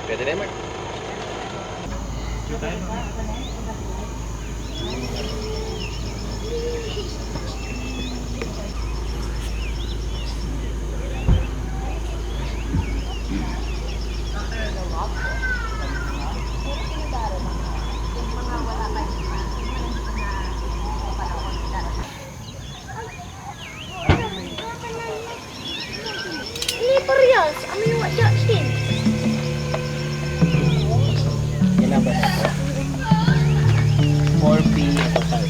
Pwede na, Mark. Ini parehas. Amin awak jak sin. Ilan ba ito? 4P total.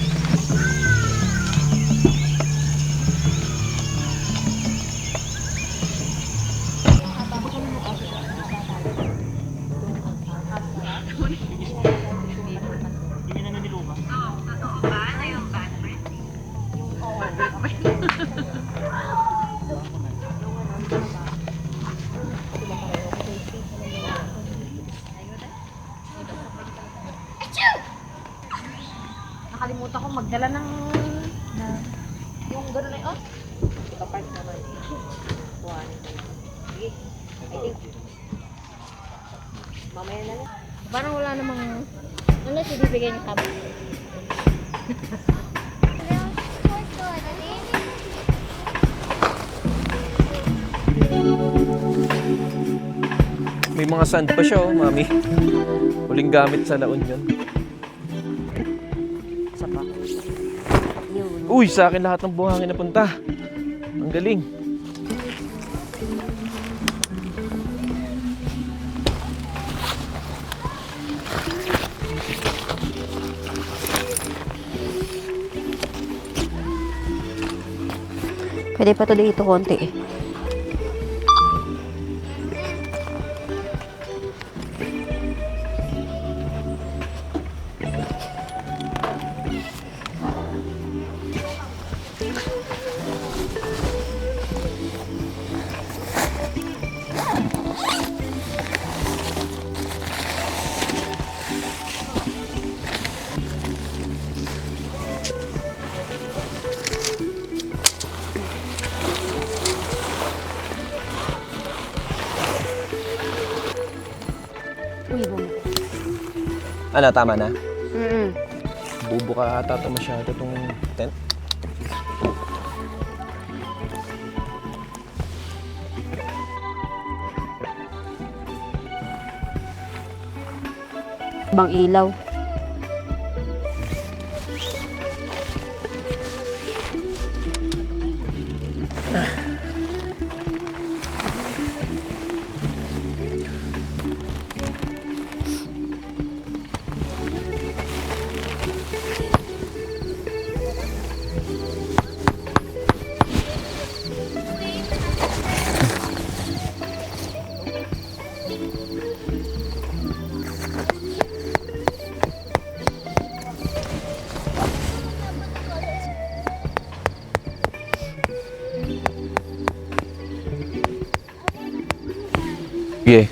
Nakalimutan ko magdala ng yung gano'n na yun. Ipapart naman. Buwan. Sige. I think. Mamaya na lang. Parang wala namang ano si bibigay ni Kabo. May mga sand pa siya, oh, mami. Huling gamit sa La Union. Isa pa. Yun. Uy, sa akin lahat ng buhangin napunta. Ang galing. Pwede pa to dito konti eh. Uy, bumili. Ano, tama na? Mm-mm. Bubo ka ata ito masyado itong tent. Bang ilaw. Yeah.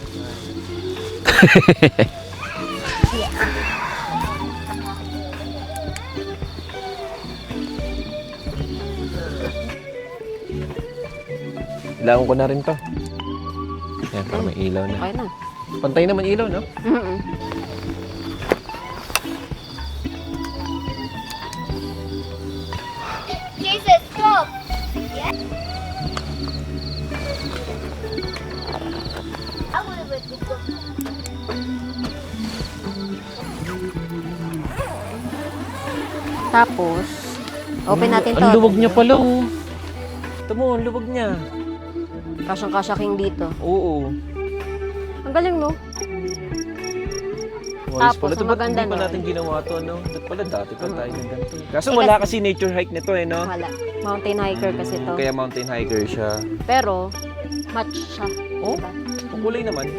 Ilangan ko na rin to. Yan, para may ilaw na. Okay na. Pantay naman ilaw, no? Mm-mm. Jesus, stop! I would have let this go. Tapos, open natin to. Ang luwag niya pala, oh. Ito mo, ang luwag niya. Kasyang-kasya king dito. Oo. Ang galing, no? Wise Tapos, pala. ang Ito ba't maganda hindi pa nun? natin ginawa to, no? Dapat pala dati pa tayo ng ganito. Kaso wala kasi nature hike nito, eh, no? Wala. Mountain hiker kasi to. Kaya mountain hiker siya. Pero, match siya. Oh? Diba? Ang kulay naman.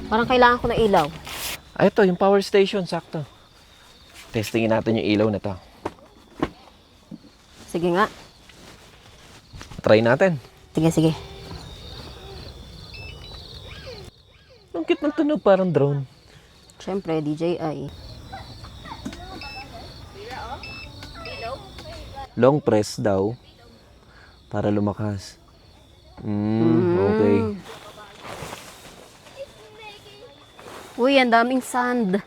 Parang kailangan ko na ilaw. Ah, ito, yung power station, sakto. Testingin natin yung ilaw na to. Sige nga. Try natin. Sige, sige. Ang cute ng tunog, parang drone. Siyempre, DJI. Long press daw. Para lumakas. Okay. Uy, ang daming sand.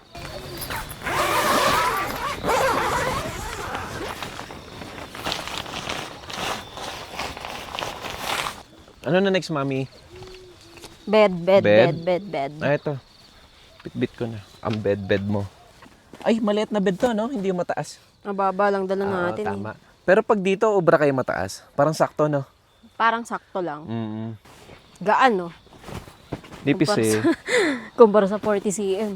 Ano na next, mami? Bed, bed, Bed? bed, bed, bed. Ah, ito. Bit-bit ko na. Ang bed mo. Ay, maliit na bed to, no? Hindi yung mataas. Mababa lang dala Ah, natin. tama. Pero pag dito, obra kayo mataas. Parang sakto, no? Parang sakto lang. Mm. Gaan, no? Nipis eh. Kumpara sa 40 cm.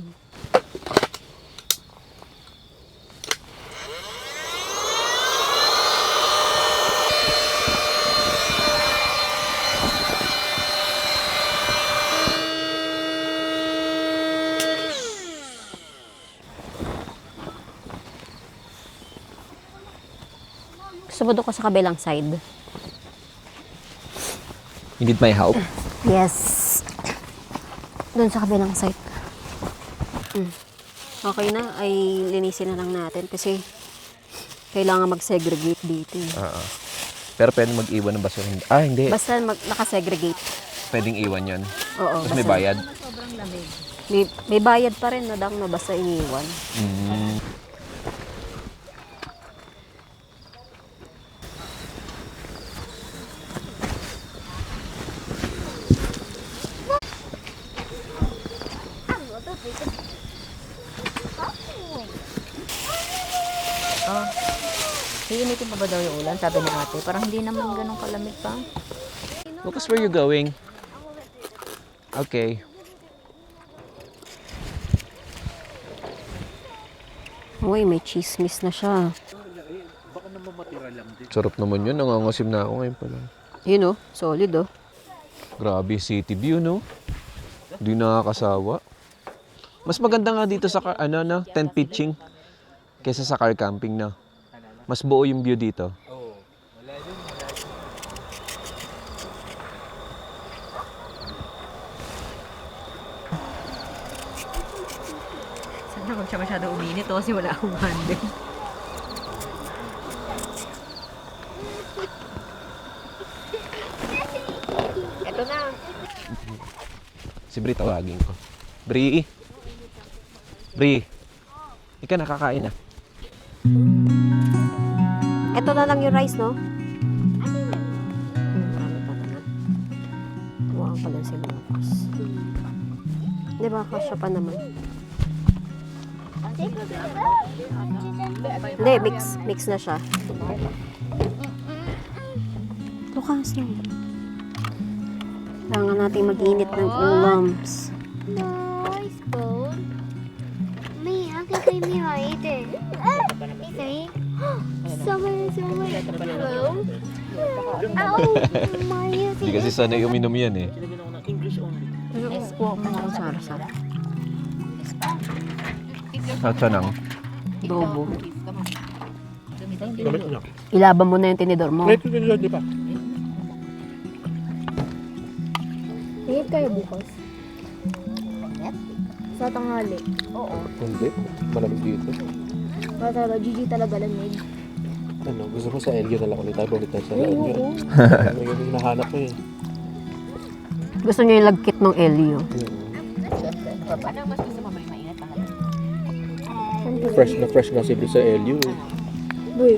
Gusto mo doon ko sa kabilang side? You need my help? Yes. Doon sa kabilang side. Okay na, ay linisin na lang natin kasi kailangan mag-segregate dito. Oo. Pero pwede mag-iwan ng basura. Ah, hindi. Basta naka-segregate. Pwedeng iwan yan. Oo. Tapos may basta- bayad. May bayad pa rin na dang na basta iniwan. Mm. Iinitin pa ba daw yung ulan? Sabi ni ate. Parang hindi naman ganun kalamig pa. Lucas, where you going? Okay. Uy, may chismis na siya. Sarap naman yun. Nangangasim na ako ngayon pala. Yun oh, solid oh. Grabe, city view, no? Hindi nakakasawa. Mas maganda nga dito sa tent pitching kaysa sa car camping na. Mas buo yung view dito. Sana kung siya masyado uminit o kasi wala akong handle. Ito na. Si Bri tawagin ko. Bri! Bri! Ika nakakain na. Ito na lang yung rice, no? Marami pa naman. Tuwaan pa lang si Lucas. Di ba, kasya pa naman. Hindi, mix na siya. Lucas, no? Kailangan natin mag-init ng ulams. Nice bone. Me, how can I me right it? See? Somewhere. Hello? Ow! Mario, Hindi kasi sanay uminom yan eh. Kuha mo ako sara-sara. Sa nang. Bobo. Ilaban mo na yung tinidor mo. Tingin kayo bukas? Sa tanghali. Hindi. Malamig dito. Talaga, GG talaga lamig. Ano, gusto mo sa Elgin na lang ulit tayo. Balik tayo sa Elgin. May ganun hinahanap ko eh. Gusto niyo yung lagkit ng Elio. Anong mas gusto mo may mainit na halo? Fresh na si Blue sa LU eh. Boy.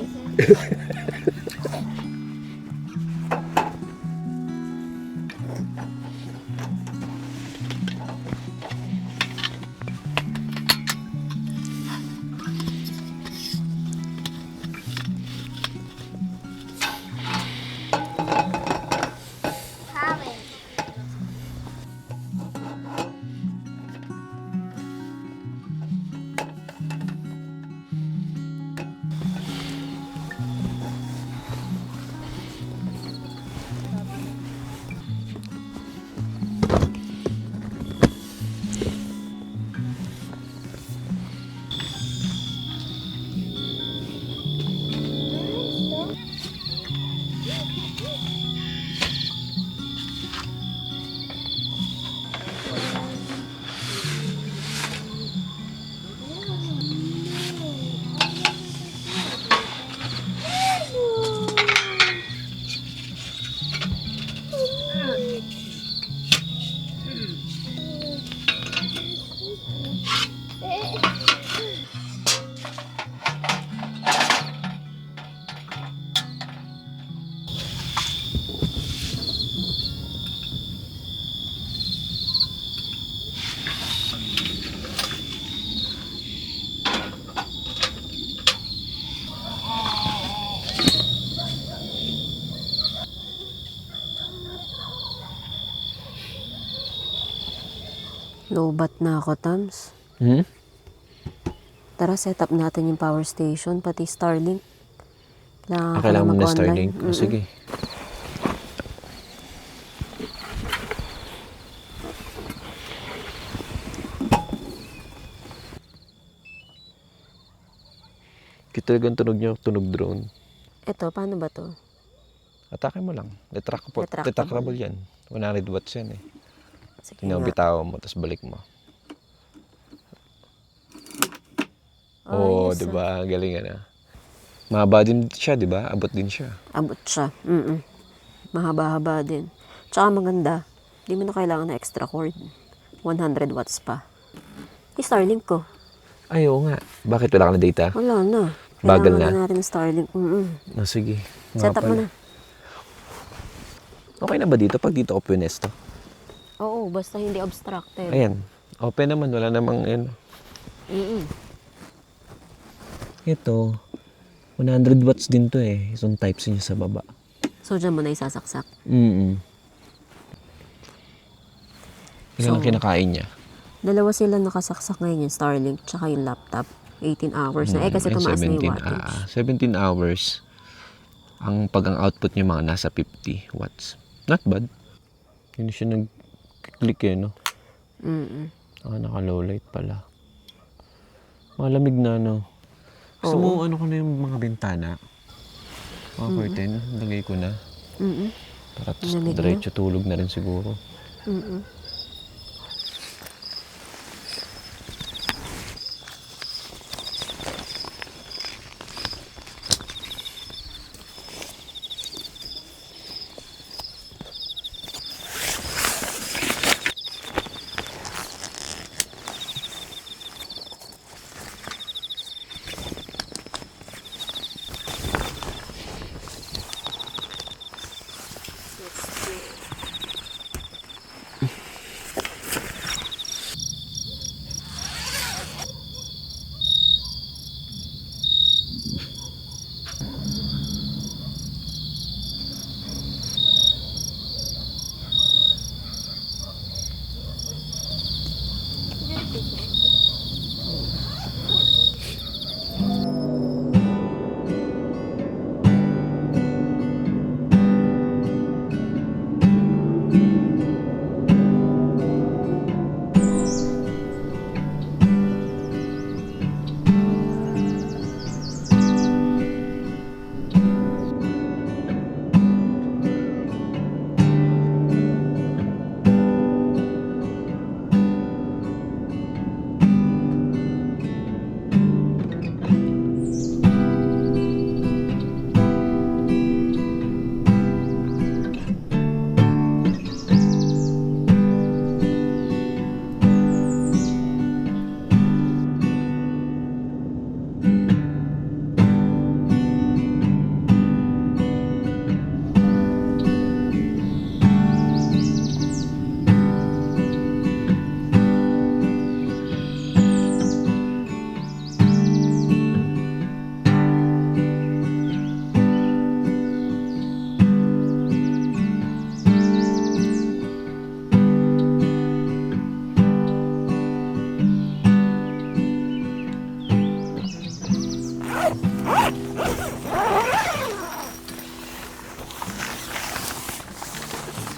Lobat na ako, Tams. Hmm? Tara, set up natin yung power station, pati Starlink. Kailangan mo na mag-online. Starlink? Oh, sige. Kita talagang tunog niya, tunog drone. Ito, paano ba to? Atake mo lang. Retractable. Retractable yan. 100 watts yan eh. Sige nga. Bitaw mo, tapos balik mo. Oh, Oo, yes, di ba? Galing yan ah. Mahaba din siya, di ba? Abot din siya. Abot siya. Mahaba-haba din. Tsaka maganda. Hindi mo na kailangan na extra cord. 100 watts pa. Yung Starlink ko. Ay, oo nga. Bakit wala ka na data? Wala na. Bagal Kailangan na? natin ng Starlink. Ah, sige. Set up mo na. Okay na ba dito pag dito ko pinesto? Oo, basta hindi obstructed. Ayan. Open naman. Wala namang ano. Ito. 100 watts din to eh. Itong types niya sa baba. So, dyan mo na isasaksak. Ilan So, ang kinakain niya? Dalawa sila nakasaksak ngayon yung Starlink tsaka yung laptop. 18 hours na. Kasi Ay, tumaas na yung 17, wattage. 17 hours. Ang output niya mga nasa 50 watts. Not bad. Hindi siya nag-click eh, no? Naka-low light pala. Malamig na, no? Gusto mo, ano ko na yung mga bintana? Mga curtain, lagay ko na. Para Lamig na. diretso tulog na rin siguro.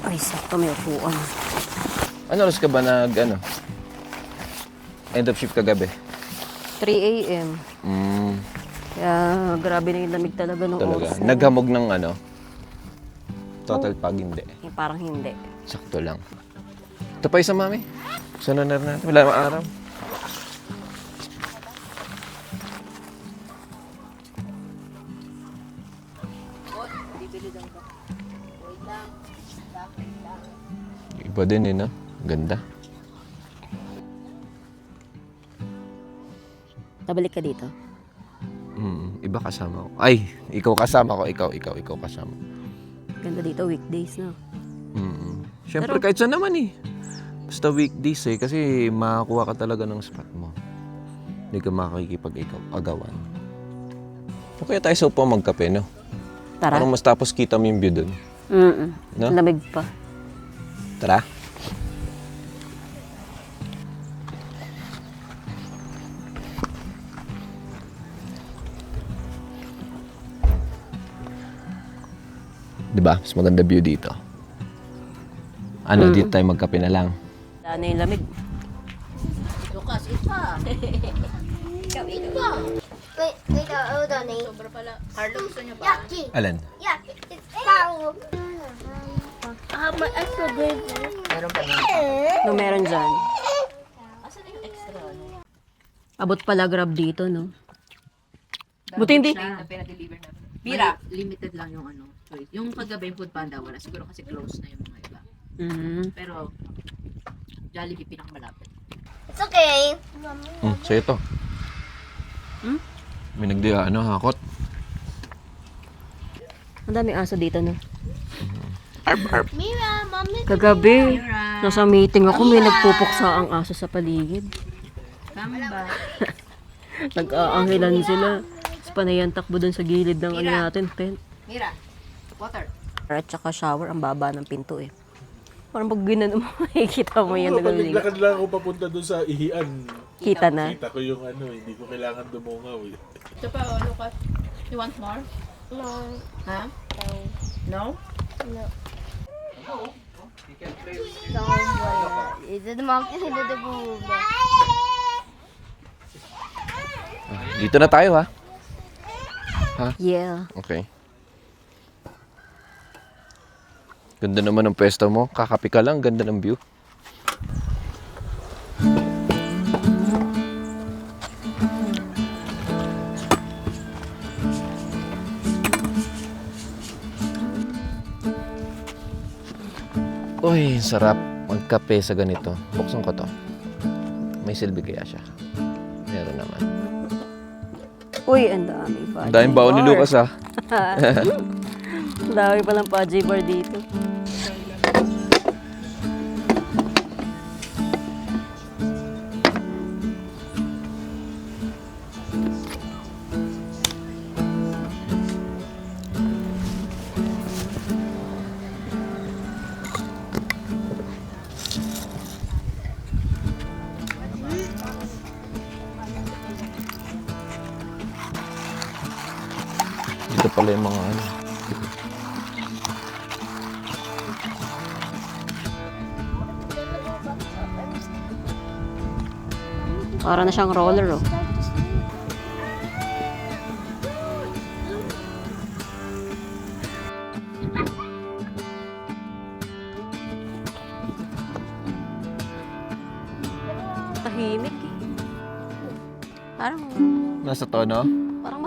Ay, sakto may upuan. Ano oras ka ba end of shift kagabi? 3 a.m. Kaya grabe na yung lamig talaga ng Talaga. oras. Naghamog ng total pag hindi. Parang hindi. Sakto lang. Ito pa isa, mami. Sununar natin. Wala namang araw. Iba din eh, no? Ganda. Tabalik ka dito. Iba kasama ko. Ay, ikaw kasama ko. Ikaw kasama. Ganda dito, weekdays na. Siyempre, kahit saan naman eh. Basta weekdays eh. Kasi makakuha ka talaga ng spot mo. Hindi ka makikipag-agawan. O kaya tayo sa upo magkape, no? Tara. Parang mas tapos kita mo yung view dun. No? Lamig pa. Tara. Di ba? Mas maganda view dito. Ano, dito tayo magkape na lang. Ano yung lamig? Lukas, ita. Wait, hold on, eh. Sobra pala. Carlo, gusto niyo ba? Alin? Yeah, it's cow. My extra gravy. Meron pa na. No, meron dyan. Asan na yung extra? Abot pala grab dito, no? Buti hindi. Na pinadeliver namin. Mira, limited lang yung ano, choice. Yung kagabi yung food panda, wala. Siguro kasi close na yung mga iba. Pero, Jollibee pinakamalapit. It's okay. So ito. May hakot. Ang daming aso dito, no? Mira, mommy. Kagabi, nasa meeting ako, may nagpupuksa ang aso sa paligid. Tama ba? Nag-aangilan sila. Tapos panayan takbo dun sa gilid ng ano natin, tent. Mira, water. At saka shower, ang baba ng pinto eh. Parang pag ginano mo, makikita mo yan Pag nagalilig. naglakad lang ako papunta doon sa ihian, Kita na. kita ko yung ano, hindi ko kailangan dumungaw eh. Ito pa, Lucas. You want more? No. Ha? No? Is it the monkey or the boob? Dito na tayo ha. Yeah. Okay. Ganda naman ng pwesto mo. Kakapi ka lang, ganda ng view. Uy, sarap magkape sa ganito. Buksan ko to. May silbi kaya siya. Meron naman. Uy, ang dami pa. Ang daming baon ni Lucas ha. Ang dami palang Pudgy bar dito. Dito pala yung mga ano. Para na siyang roller, oh. Tahimik eh. Parang Nasa tono?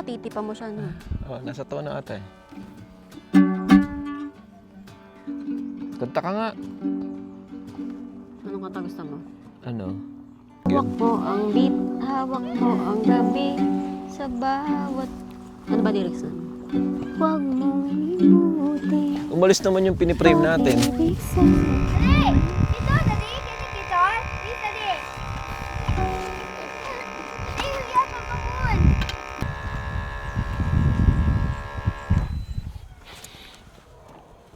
matitipa mo siya, no? Oh, nasa tono ata eh. Kanta ka nga. Anong kanta gusto mo? Ano? Hawak mo ang beat, hawak mo ang gabi sa bawat... Ano ba lyrics nun? Huwag mong limutin. Umalis naman yung piniprame natin.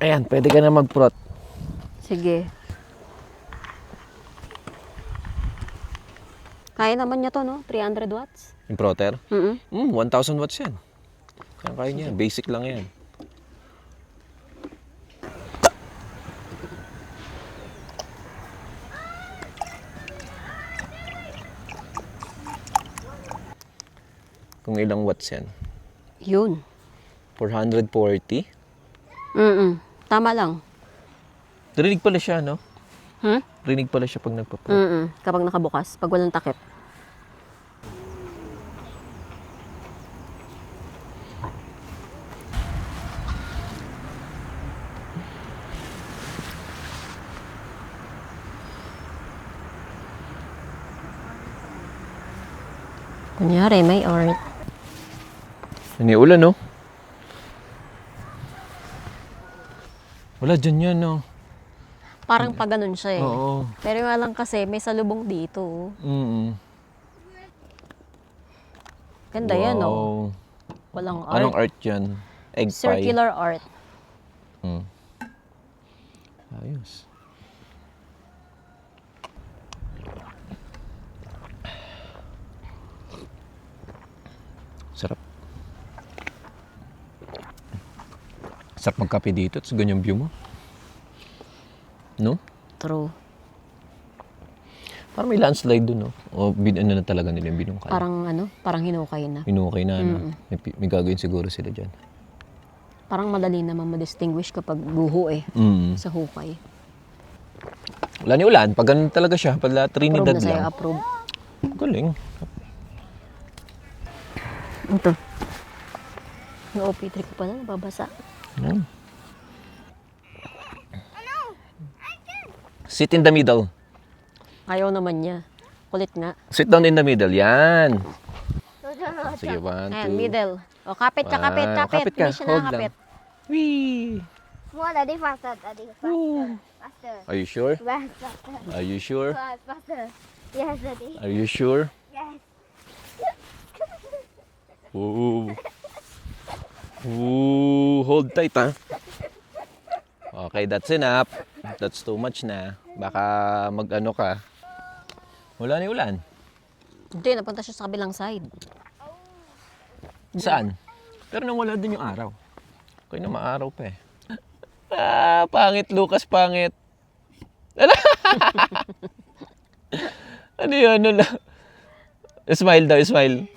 Ayan, pwede ka na mag-prot. Sige. Kaya naman niya to, no? 300 watts? Yung proter? 1,000 1,000 watts yan. Kaya niya. Basic lang yan. Kung ilang watts yan? Yun. 440? Tama lang. Rinig pala siya, no? Hmm? Rinig pala siya pag nagpa-prot. Kapag nakabukas, pag walang takip. Kunyari, may art. Naniulan, no? Wala dyan yan, no? Parang pa ganun siya eh. Oo. Pero nga lang kasi, may salubong dito. Ganda yan, no? Wow. Walang art. Anong art yan? Egg pie? Circular art. Ayos. Sarap. Sarap magkape dito, tapos ganyan view mo. No? True. Parang may landslide dun, no? O ano na talaga nila yung binungkay. Parang hinukay na. Hinukay na, no? May gagawin siguro sila dyan. Parang madali naman ma-distinguish kapag guho eh. Sa hukay. Wala ni ulan. Pag ganun talaga siya, pala Approve Trinidad na sa'yo, lang. approve. Galing. Ito. Yung OP3 ko pala, nababasa. Sit in the middle. Ayaw naman niya. Kulit nga. Sit down in the middle. Yan. Sige, 1, 2. Ayan, middle. O, kapit ka, kapit, Wow, kapit. kapit ka. Hindi siya Hold nakakapit. Whee! More, Daddy, faster, Daddy, faster. Faster. Are you sure? Faster. Are you sure? Faster. Yes, Daddy. Are you sure? Yes. Ooh. Ooh, hold tight, ha? Okay, that's enough. That's too much na. Baka mag-ano ka. Wala ni ulan. Hindi, napunta siya sa kabilang side. Saan? Pero nang wala din yung araw. Okay na maaraw pa eh. Ah, pangit Lucas, pangit. Ano yun? Ano lang? Smile daw, smile.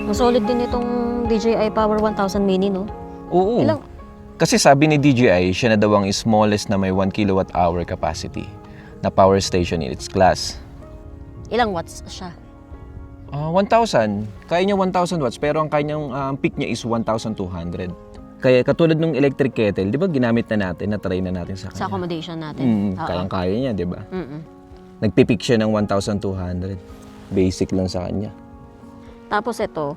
Ang solid din itong DJI Power 1000 Mini, no? Oo. Ilang? Kasi sabi ni DJI, siya na daw ang smallest na may 1 kWh capacity na power station in its class. Ilang watts siya? 1,000. Kaya niya 1,000 watts pero ang kanyang peak niya is 1,200. Kaya katulad ng electric kettle, di ba ginamit na natin, na-try na natin sa kanya. Sa accommodation natin. Oo. Kayang-kaya niya, di ba? Mm-mm. Nagpipick siya ng 1,200. Basic lang sa kanya. Tapos ito,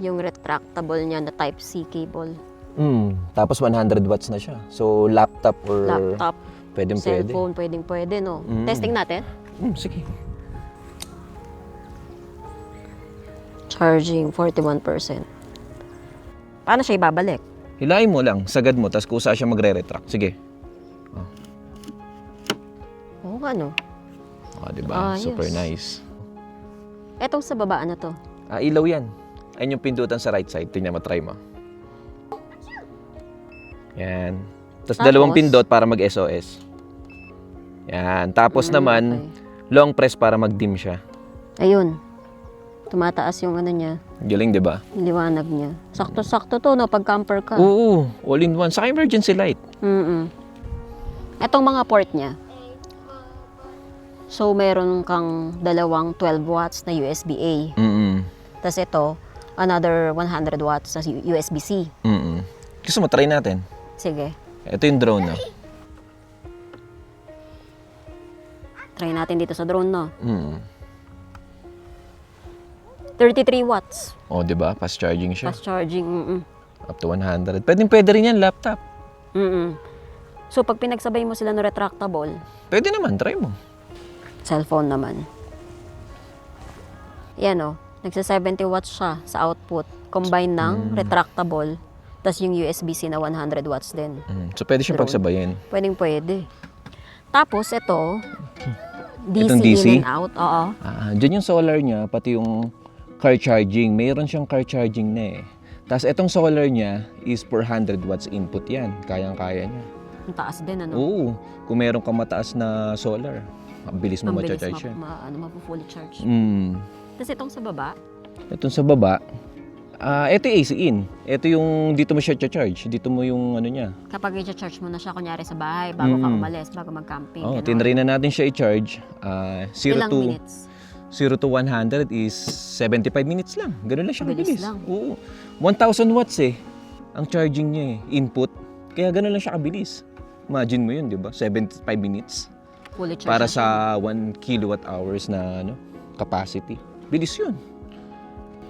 yung retractable niya na Type-C cable. Tapos 100 watts na siya. So laptop or Laptop, pwede. cellphone, pwede, no? Testing natin. Sige. Charging, 41%. Paano siya ibabalik? Hilahin mo lang, sagad mo, tapos kusa siya magre-retract. Sige. Oo nga, no? Di ba? Ayos. Super nice. Etong sa baba, ano to? Ilaw yan. Ayun yung pindutan sa right side. Tingnan mo, try mo. Yan. Tapos dalawang pindot para mag-SOS. Yan. Tapos naman, long press para mag-dim siya. Ayun. Tumataas yung ano niya, Galing, di ba? yung liwanag niya. Sakto-sakto to, no? Pag camper ka. Oo. All in one. Saka emergency light. Etong mga port niya. So, meron kang dalawang 12 watts na USB-A. Tapos ito, another 100 watts na USB-C. Gusto mo, try natin. Sige, Ito yung drone, no? try natin dito sa drone, no? 33 watts. Di ba? Fast charging siya. Fast charging. Up to 100. Pwede rin yan, laptop. So, pag pinagsabay mo sila no retractable, Pwede naman, try mo. cellphone naman. Yan, oh. Nagsa 70 watts siya sa output. Combine ng retractable, tas yung USB-C na 100 watts din. So, pwede siyang Drone. pagsabayin. Pwede. Tapos, ito, DC, Itong DC? in and out. Oo. Diyan yung solar niya, pati yung car charging. Mayroon siyang car charging na eh. Tapos itong solar niya is 400 watts input yan. Kayang-kaya niya. Ang taas din, ano? Oo. Kung meron kang mataas na solar, ang bilis mo Ang bilis ma-charge siya. mapu-fully charge. Mm. Tapos itong sa baba, Itong sa baba, ito yung AC in. Ito yung dito mo siya charge. Dito mo yung ano niya. kapag i-charge mo na siya, kunyari sa bahay, bago ka umalis, bago mag-camping. Oh, ganon. tinry na natin siya i-charge. 0 Ilang to minutes? 0 to 100 is 75 minutes lang. Ganun lang siya Bilis kabilis. lang. Oo. 1,000 watts eh. Ang charging niya eh. Input. Kaya ganun lang siya kabilis. Imagine mo yun, di ba? 75 minutes. Fully charge Para na siya. sa 1 kilowatt hours na capacity. Bilis yun.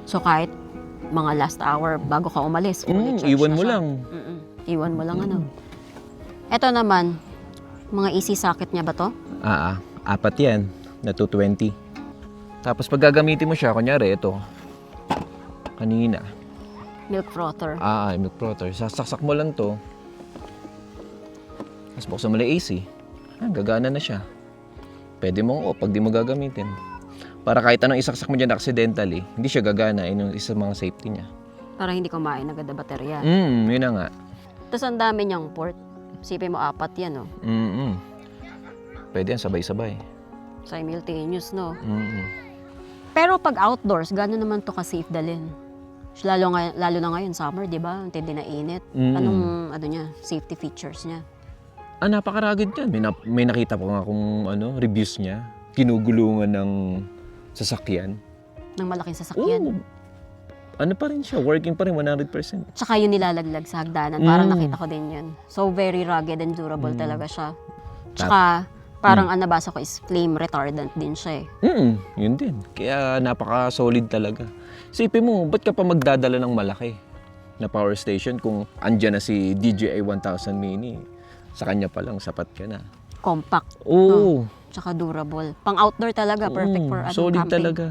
So kahit mga last hour bago ka umalis, fully charge Iwan na mo siya. lang. Iwan mo lang, ano. Ito naman, mga easy socket niya ba to? Apat yan. Na 220. Tapos pag gagamitin mo siya, kunyari ito. Kanina. Milk frother. Milk frother. Sasaksak mo lang to. Tapos buksan mo lang AC. Gagana na siya. Pwede mong pag di mo gagamitin. Para kahit anong isaksak mo dyan accidentally, hindi siya gagana. Yun yung isa sa mga safety niya. Para hindi kumain agad na baterya. Yun na nga. Tapos ang dami niyang port. Sipin mo, 4 yan, no? Pwede yan, sabay-sabay. Simultaneous, no? Mm-mm. Pero pag outdoors, gano'n naman to ka-safe dalhin? Lalo na ngayon, summer, di ba? Ang tindi na init. Anong, niya, safety features niya? Napakaragid yan. May nakita ko nga kung reviews niya. Kinugulungan ng sasakyan. Ng malaking sasakyan. Ano pa rin siya, working pa rin 100%. Tsaka yun nilalaglag sa hagdanan. Parang nakita ko din yun. So, very rugged and durable talaga siya. Tsaka, parang ang nabasa ko is flame retardant din siya eh. Yun din. Kaya napaka-solid talaga. Isipin mo, ba't ka pa magdadala ng malaki na power station kung andyan na si DJI 1000 Mini? Sa kanya pa lang, sapat ka na. Compact. Oo. Tsaka durable. Pang outdoor talaga. Perfect for solid camping. talaga.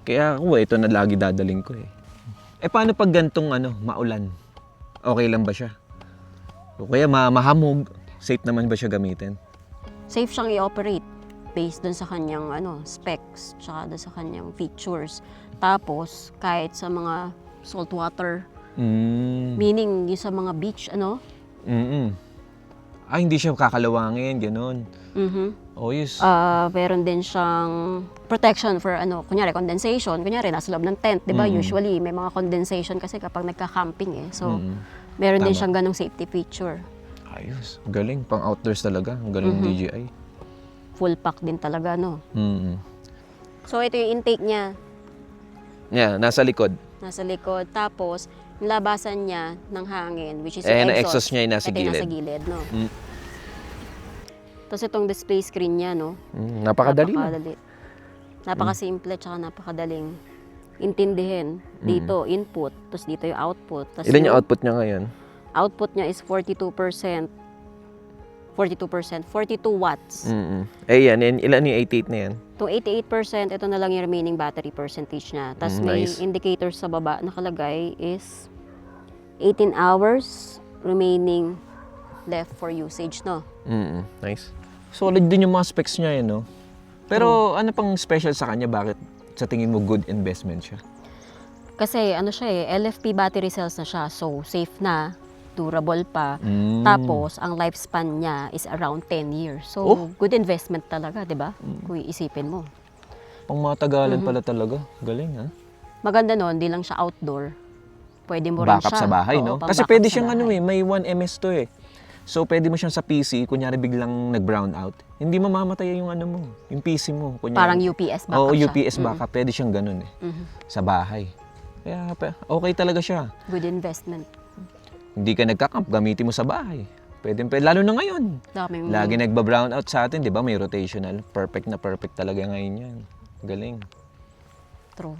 Kaya ako, ito na lagi dadaling ko eh. Paano pag gantong maulan? Okay lang ba siya? O kaya mahamog, safe naman ba siya gamitin? Safe siyang i-operate based dun sa kanyang specs, tsaka dun sa kanyang features. Tapos, kahit sa mga saltwater, meaning yung sa mga beach, hindi siya kakalawangin, gano'n. Oh, yes. Meron din siyang protection for kunyari condensation. Kunyari nasa loob ng tent, 'di ba? Usually may mga condensation kasi kapag nagka-camping eh. So meron din Tama. siyang ganong safety feature. Ayos. Galing. Pang outdoors talaga. Ang galing ng DJI. Full pack din talaga, no? Mm-hmm. So ito yung intake niya, Yeah, nasa likod. nasa likod. Tapos yung labasan niya ng hangin, which is Ang yung exhaust niya ay nasa ito yung gilid. nasa gilid, no? Tapos itong display screen niya, no? Napakadali lang. Napakasimple, tsaka napakadaling intindihin. Dito, input, tapos dito yung output. Tapos Ilan yung output niya ngayon? output niya is 42%. 42%, 42 watts. Yan. Ilan yung 88 na yan? Itong 88%, ito na lang yung remaining battery percentage niya. Tapos may Nice. indicators sa baba nakalagay is 18 hours remaining left for usage, no? Nice. Solid din yung mga specs niya, no? Pero ano pang special sa kanya? Bakit sa tingin mo good investment siya? Kasi siya LFP battery cells na siya. So, safe na, durable pa. Tapos, ang lifespan niya is around 10 years. So, good investment talaga, di ba? Kung iisipin mo. Pang matagalan pala talaga. Galing, ha? Maganda nun, di lang siya outdoor. Pwede mo rin Backup siya. sa bahay, Oo, no? pang Kasi backup pwede sa siyang bahay. may 1 ms to eh. So, pwede mo siyang sa PC, kunyari biglang nag-brown out. Hindi mamamatay yung mo, yung PC mo. Kunyari. Parang UPS backup Oo, siya. UPS backup. Pwede siyang ganun eh. Sa bahay. Kaya okay talaga siya. Good investment. Hindi ka nagka-camp, gamitin mo sa bahay. Pwede. Lalo na ngayon. Daming Lagi nagba-brown out sa atin, di ba? May rotational. Perfect na perfect talaga ngayon yan. Galing. true.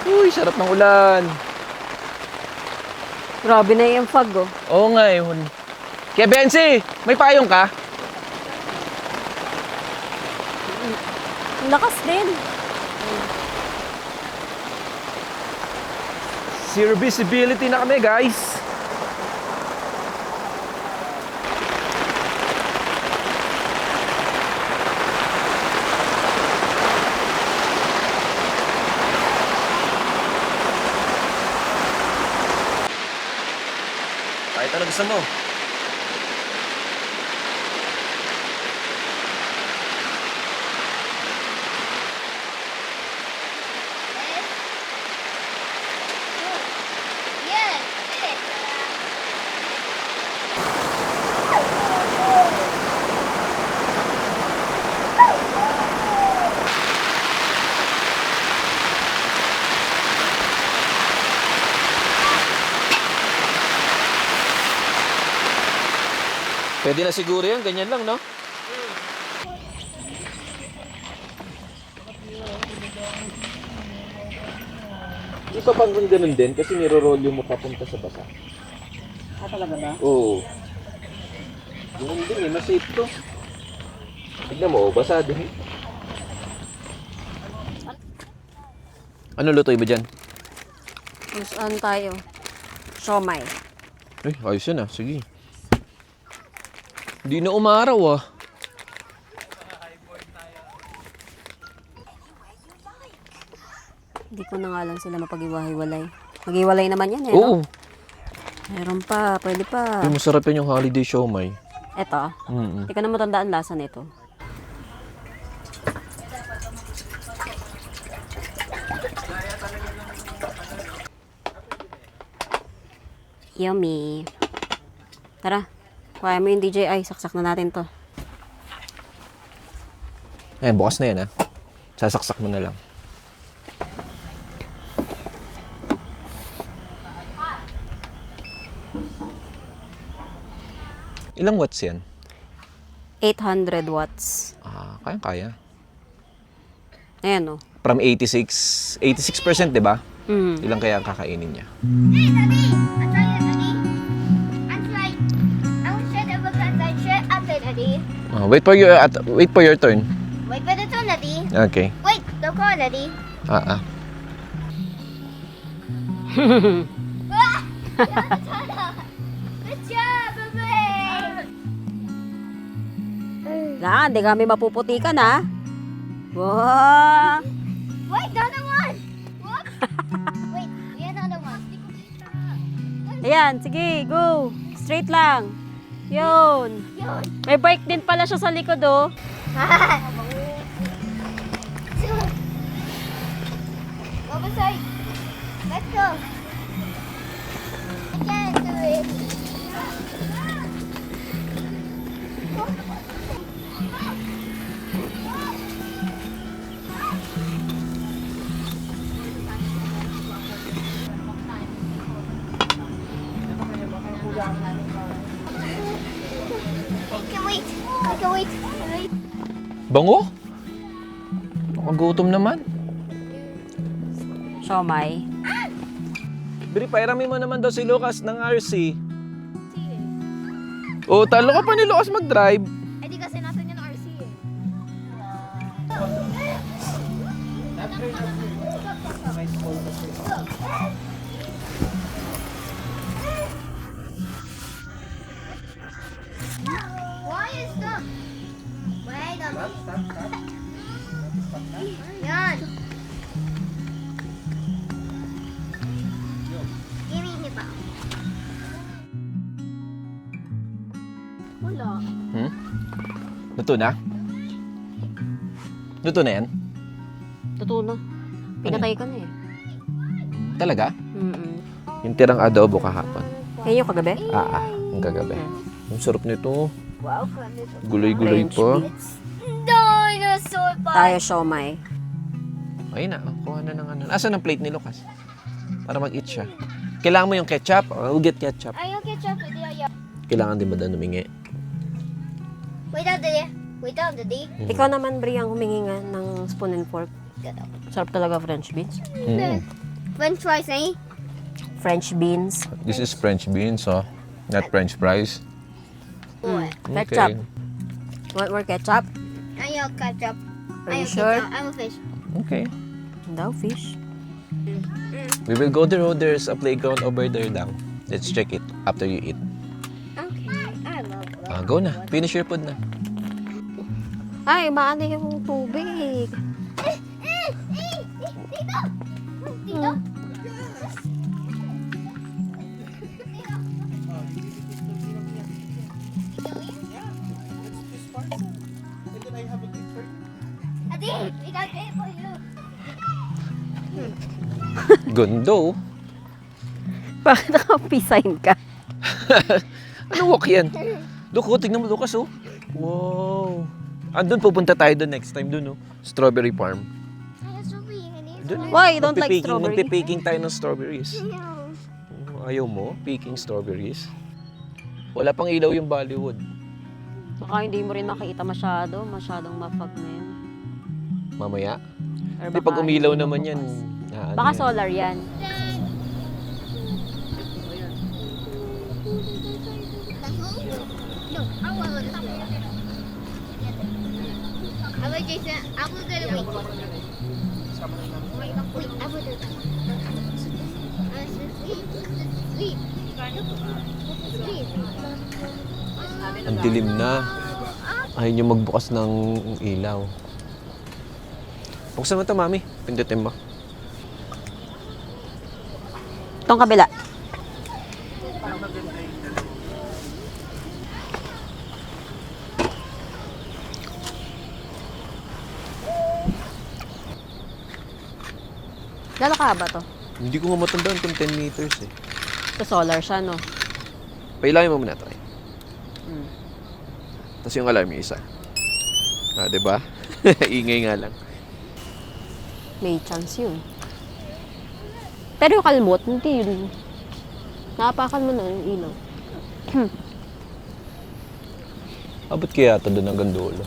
Uy, sarap ng ulan. Grabe na yung fog, oh. Oo nga eh. Kaya Bensi, may payong ka? Ang lakas din. Zero visibility na kami, guys. Kahit ano gusto mo. Yes. Pwede na siguro yan, ganyan lang, no? Iba pang ganun din kasi niro-roll mo papunta sa basa. Talaga ba? Oo. Ganun din eh, mas safe to. Tignan mo, basa din eh. Ano lutoy ba dyan? Saan tayo? Siomay. Ay, ayos yun ah, sige. Hindi na umaraw ah. Hindi ko na nga lang sila mapag-iwahiwalay. Mag-iwalay naman yan eh. Oo. No? Meron pa, pwede pa. Yung masarap yun yung holiday siomay. Eto, Mm-mm. hindi ko na matandaan lasa nito. Yummy. Tara, kaya mo yung DJI. Saksak na natin to. Ayan, bukas na yan ah. Sasaksak mo na lang. Ilang watts yan? 800 watts. Ah, kaya. Ayan o. From 86, 86% di ba? Mm. Ilang kaya ang kakainin niya? Hey, Daddy! I'm trying, Daddy. I'm trying. I will share the book and then share after, Daddy. Wait for your turn. Wait for the turn, Daddy. Okay. Wait, don't call, Daddy. Ah. Good job, baby! Lang, di kami mapuputikan ha. Wow! Wait, the other one! What? Wait, we have another one. Ayan, sige, go. Straight lang. Yun. Yun. May bike din pala siya sa likod oh. Go beside. Let's go. I can't do it. I can wait. I can wait. Wait. Bango? Nakagutom naman. Siomay. Bri, pairami mo naman daw si Lucas ng RC. Oh, talo ka pa ni Lucas mag-drive. Eh di kasi natin yung RC eh. Why is the... Wait a minute. Yan. Give me the ball. Wala. Luto na? Luto na yan? Totoo na. Pinatay ka na eh. Talaga? Mm-mm. Yung tirang adobo kahapon. Yan yung kagabi? Ang gagabi. Ang sarap nito. Wow, Guloy-guloy French pa. beans. dinosaur Tayo siomay. Ayun na, kuha na ng ano. Asan ang plate ni Lucas? Para mag-eat siya. Kailangan mo yung ketchup? I'll get ketchup. Ayaw ketchup, hindi ayaw. Kailangan din ba daw humingi? Wait out, Daddy. Wait out, Daddy. Ikaw naman, Bri, ang humingi nga ng spoon and fork. Sarap talaga French beans. French fries, eh? French beans. This is French beans, oh. Not French fries. What? Ketchup. Want more ketchup? Ayaw ketchup. Are you Ayaw sure? ketchup. I'm a fish. Okay. Daw, fish. We will go there. There's a playground over there now. Let's check it after you eat. Okay. I love Go na. Finish your food na. Ay, maano yung tubig. Dito! Dito! Adi, we got pay for you. Gundo. Bakit nakapisign ka? Anong walk yan? Look, oh, tignan mo, Lucas, oh. Wow. Andun, pupunta tayo doon next time doon, oh. Strawberry farm. Ayaw strawberry, honey. Doon. Why? You don't like strawberry? Magpipiking tayo ng strawberries. No. Ayaw mo? Picking strawberries? Wala pang ilaw yung Bollywood. Baka hindi mo rin makita masyado. Masyadong mapag na yun. Mamaya? Or Di pag umilaw hindi naman yan. mabukas. ano Baka yan. solar yan. No, I will. I will, Jason. I will get away. Wait, I will do that. Sleep. Sleep. Sleep. Ang dilim na. Ayaw niyo magbukas ng ilaw. Buksan mo ito, Mami. Pindutin mo. Itong kabila. Gano'n kahaba to? Hindi ko nga matandaan kung 10 meters eh. Ito solar siya, no? Pailawin mo muna ito. Hmm. Tapos yung alarm yung isa. Ah, diba? Ingay nga lang. May chance yun. Pero yung kalmot, hindi yun. Naapakan mo na yung ilaw. Abot kaya ito doon hanggang dulo.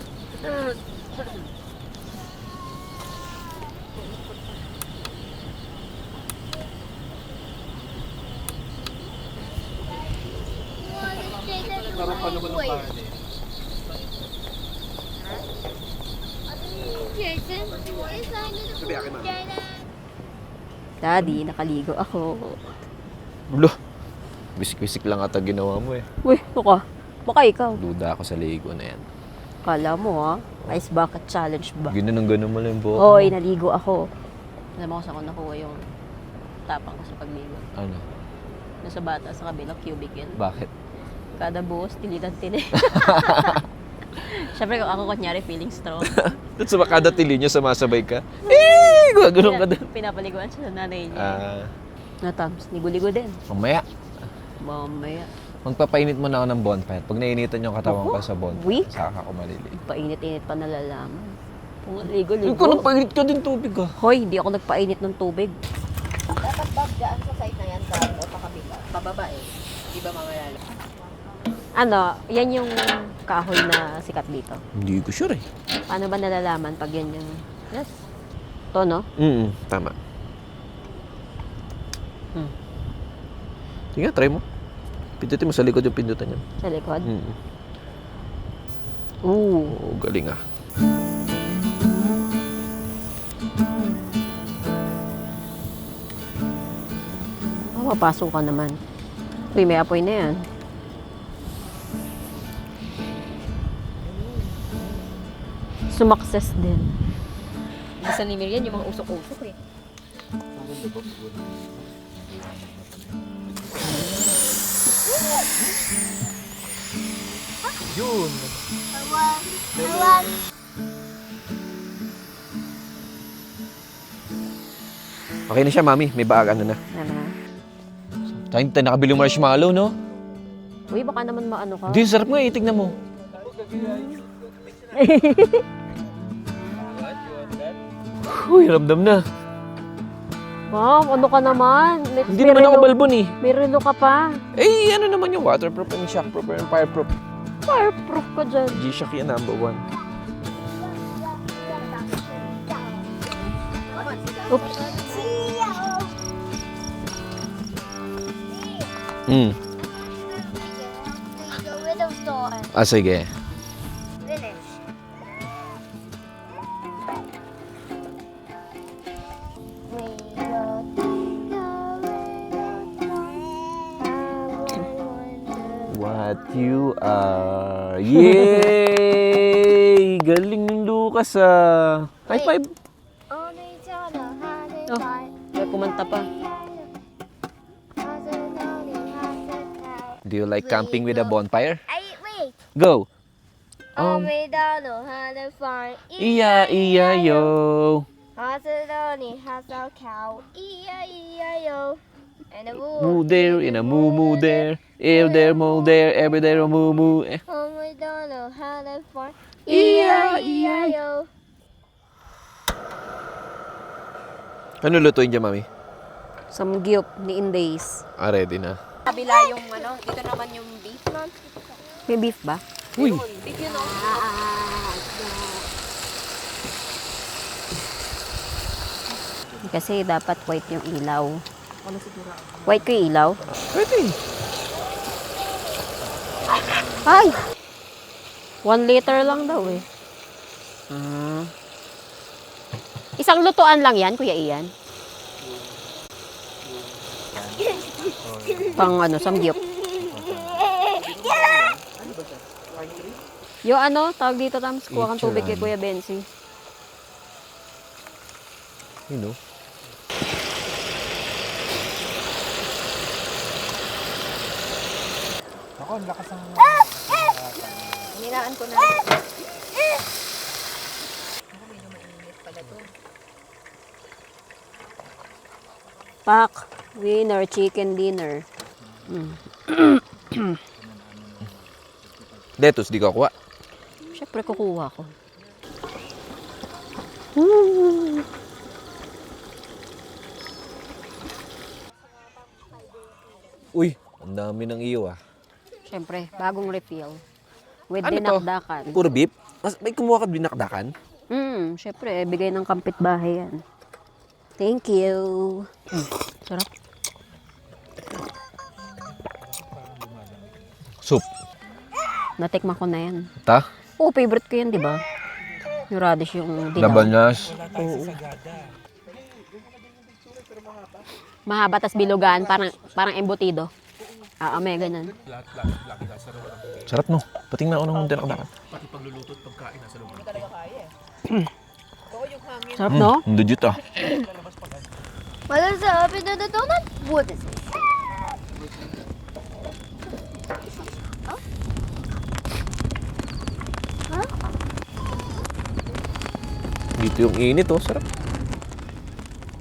Jason, what is that in the Jaden? Daddy, nakaligo ako. Bulo. Bisik-bisik lang ata ginawa mo eh. Uy, baka ikaw. Duda ako sa ligo na yan. Kala mo ha, ice bucket challenge ba? Ganun mo lang yung buhok Hoy, mo. naligo ako. Alam mo kung saan ko nakuha yung tapang ko sa pagligo. Ano? Nasa bata sa kabilang cubicle. Bakit? Kada buhos, tilitan-tili. Siyempre kung ako kunyari feeling strong. Doon sa kada tili niya, sumasabay ka. Eh! Gagano'n ka doon. Pinapaliguan siya sa nanay niya. Ah, Na Tams, ligo-ligo din. mamaya. Mamaya. Magpapainit mo na ako ng bonfire. Pag nainitan yung katawan ko sa bonfire, Weak. saka ako malili. Painit-init pa nalalaman. Kung Ikaw ligo-ligo. nagpainit ka din tubig ah. Hoy, hindi ako nagpainit ng tubig. Dapat babgaan sa side na yan o pakabila. Pababa eh. Di ba mamalala? Ano, yan yung kahoy na sikat dito. Hindi ko sure eh. Paano ba nalalaman pag yan yung... Yes. To, no? Tama. Hmm. Sige, try mo. Pindutin mo sa likod yung pindutan niya. Sa likod. Oo, galing ah. Papasok ka naman. Uy, may apoy na yan. Sumakses din. Gusto ni Miriam yung mga usok-usok eh. Yun. Okay na siya, Mami. May baag ano na. Ano? Tayo tayo nakabili yung marshmallow, no? Uy, baka naman maano ka. Hindi, sarap nga eh. Tignan mo. Uy, ramdam na. Wow, ano ka naman? Hindi naman ako balbon eh. May relo ka pa. Eh, ano naman yung waterproof and shockproof and fireproof? Fireproof ka dyan. G-Shock yan, number 1. Oops. Go with the door. Ah, sige. Finish. What you are. Yay! Galing ng Lucas ah. High five. Only Jonah had it Oh. right. May kumanta pa. Do you like camping with a bonfire? Wait. Go! Only Donald had a farm. Iya, iya, yo. Only has a cow. E-I-E-I-O. And a Moo there, in a moo moo there. Here there, moo there, every there, moo moo. Eh. Only Donald had a farm. E-I-E-I-O. Ano lutuin dyan, Mami? Samgyup ni Indays. Ah, ready na. Kabila yung ano, dito naman yung beef. May beef ba? Uy! Beef yun o. Kasi dapat white yung ilaw. White ko yung ilaw? Pwede. Ay! 1 liter lang daw eh. Isang lutuan lang yan, Kuya Ian? Pang ano, samgyup. Yung ano, tawag dito, Tams, kuha kang tubig kay Ichiran. Kuya Bensi. You know. Hinaan ko na. Pak, winner, chicken dinner. Detos, di ka kuha. Siyempre, kukuha ko. Uy, ang dami ng iyo ah. Siyempre, bagong refill. With Ano to? dinakdakan. Puro beef? May kumuha ka binakdakan? Siyempre, bigay ng kapitbahay yan. Thank you. Sarap. Soup. Natikman ko na yan. Ta? Oo, favorite ko yan, di ba? Yung radish yung dilaw. Labanas. Oo. Mahaba, tas bilugaan, parang embutido. May ganyan. Sarap no. Patingnan ako ng binakdakan. Sarap, no? Ang dudut ah. What is the up into the donut? What is it? Dito yung init oh. Sarap.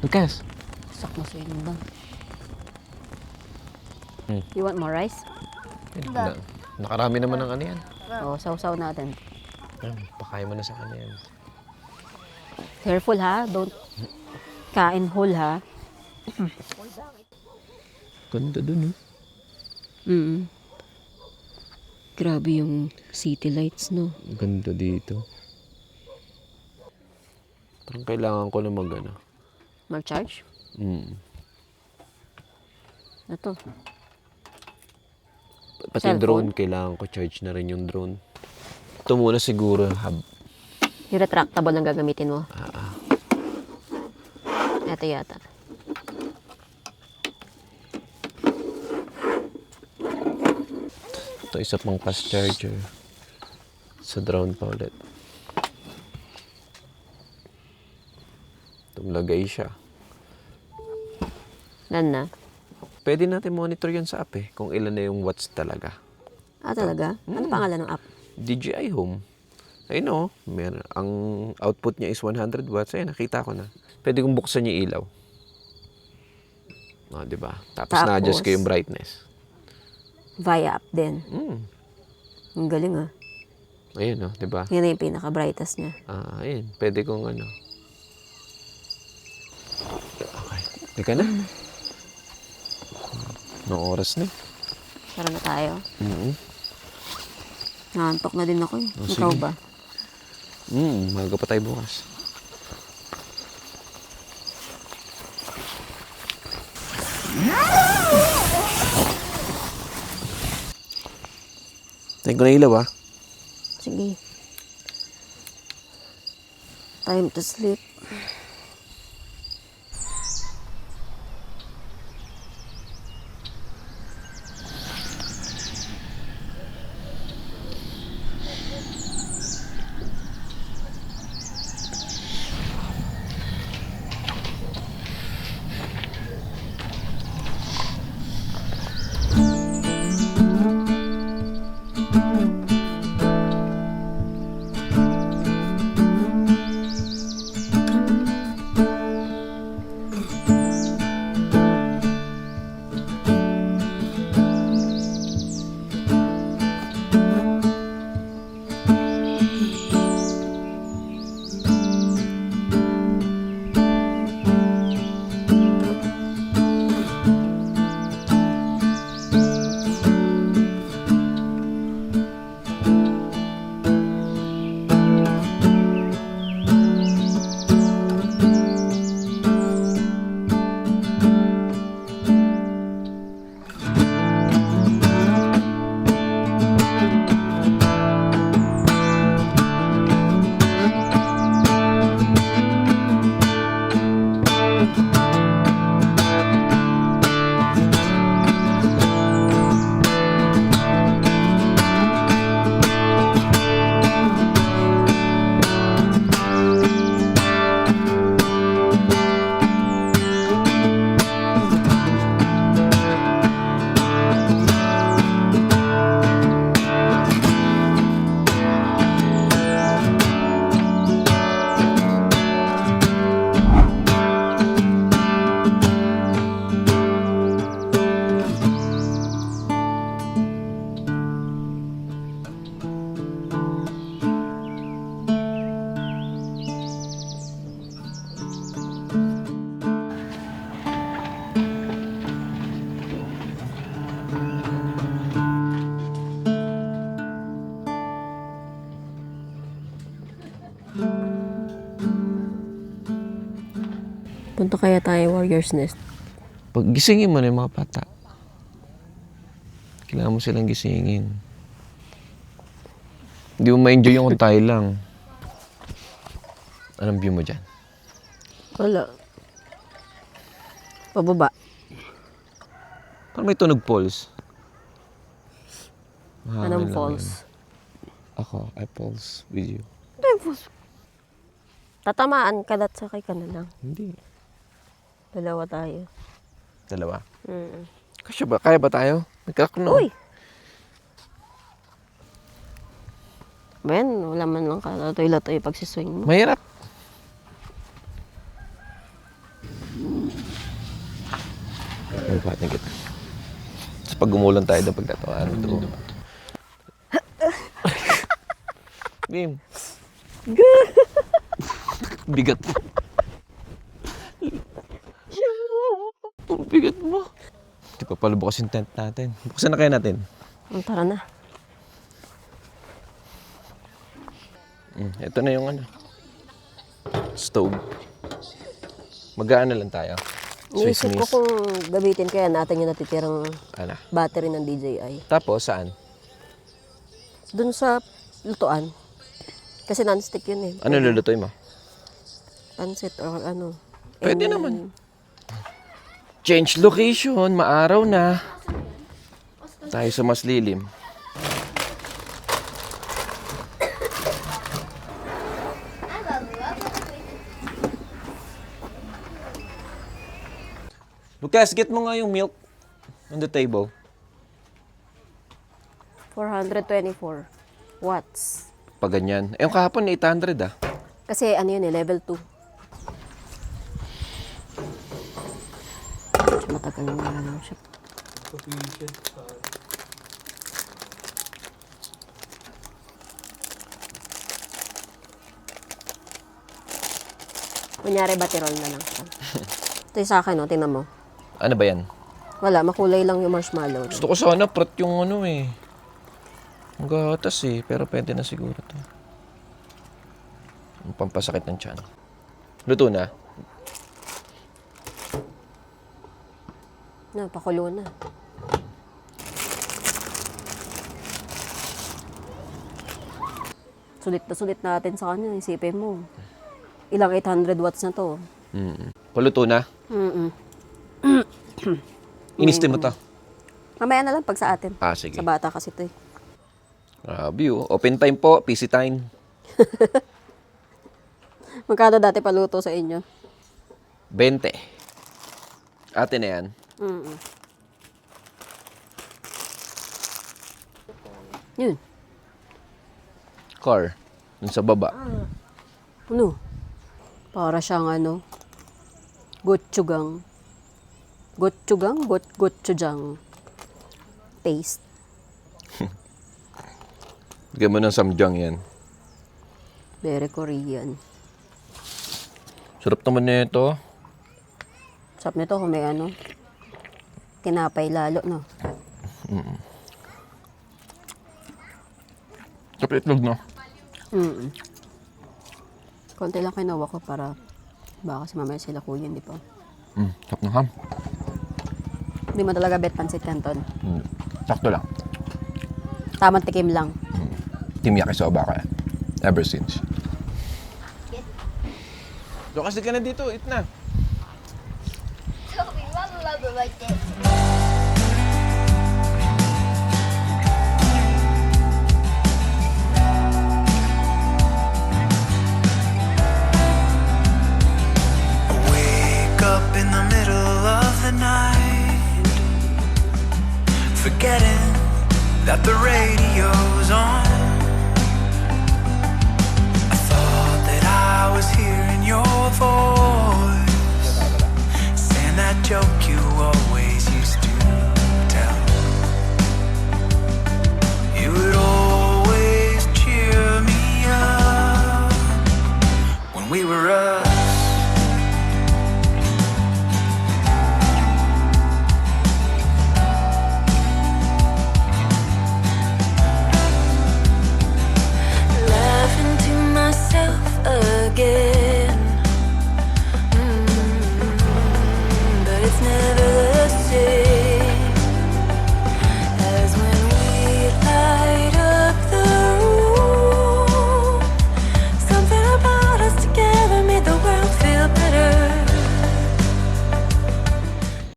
Lukas. Sak mo sa inyo ba? Hmm. You want more rice? Nakarami naman ng ano yan. Oo, sausaw natin. Pakain mo na sa kanya yan. Careful ha, don't kain whole ha. Ganda dun Grabe yung city lights, no? Ganda dito. Parang kailangan ko na mag-ano. Mag-charge? Ito. Pati yung Cellphone? drone, kailangan ko charge na rin yung drone. Ito muna siguro, Yung retractable lang gagamitin mo. Ito yata. Ito isa pang fast charger. Sa drone pa ulit. Tumlagay siya. Nan na. Pwede natin monitor yan sa app eh, kung ilan na yung watts talaga. Talaga? Ano pangalan ng app? DJI Home. Ayun o, ang output niya is 100 watts. Ayun, nakita ko na. Pwede kong buksan yung ilaw. O, diba? Tapos na-adjust ko yung brightness. Via app din. Ang galing ah. Ayun o, diba? Yan na yung pinaka-brightest niya. Ayun, pwede kong ano. Okay. Teka na. Anong oras na? Tara na tayo. Mm-hmm. Naantok na din ako eh. Ikaw sige. ba? Maga pa tayo bukas. Tayo ko na ilaw ah. Sige. Time to sleep. Punta kaya tayo Warrior's Nest. Pag gisingin mo na yung mga bata. Kailangan mo silang gisingin. Hindi mo ma-enjoy yung kung tayo lang. Anong view mo dyan? Wala. Pababa. Parang may tunog falls. Mahangin Anong lang falls? yun. Ako, I falls with you. Tatamaan ka dat sakay ka na lang. Hindi. Dalawa tayo. Dalawa. Mm. Kasya ba? Kaya ba tayo? Nagkak na. Uy! Ben, wala man lang kalatoy-latoy pagsiswing mo. Mahirap. Mabating kita. Tapos pag gumulan tayo doon, pagtatawan ito. Bim. Bigat mo. Bigat mo. Di pa pala bukas yung tent natin. Bukasan na kaya natin. Tara na. Ito na yung ano. Stove. Mag-aano lang tayo. Iniisip ko kung gamitin kaya natin yung natitirang Ano? battery ng DJI. Tapos, saan? Dun sa lutuan. Kasi non-stick yun eh. Ano lulutoy mo? Pansit or ano. Pwede naman. Change location. Maaraw na. Tayo sa mas lilim. Lucas, get mo nga yung milk on the table. 424 watts. Pag ganyan. Eh, yung kahapon, 800 ah. Kasi ano yun eh, level 2. Medyo matagal na lang siya. Kunyari batirol na lang siya. Ito yung sa akin, oh, tingnan mo. Ano ba yan? Wala, makulay lang yung marshmallow. Gusto ko sana prat yung ano eh. Ang gatas eh, pero pwede na siguro to. Ang pampasakit ng tiyan. Luto na. Pakulo na. Sulit natin sa kanya. Isipin mo. Ilang 800 watts na to. Paluto na. Inistim mo to. Mamaya na lang pag sa atin. Ah, sige. Sa bata kasi to eh. Grabe oh. Open time po, PC time. Magkano dati paluto sa inyo? 20. Atin na yan. Yun. Car. Dun sa baba. Ano? Para siyang ano? Gochujang. Gochujang. Taste. Bigyan mo ng samjang yan. Very Korean. Sarap naman na ito. Sarap nito kung may ano. Tinapay lalo, no? Sarap itlog, no? Konti lang kinuha ko para baka kasi mamaya sila kuya, hindi pa. Sarap ng ham. Hindi mo talaga bet pansit canton. Sakto lang. Tamang tikim lang. Team Yakisoba ka. Ever since. So kasi ka na dito, eat na. Toby, Mama love it like this.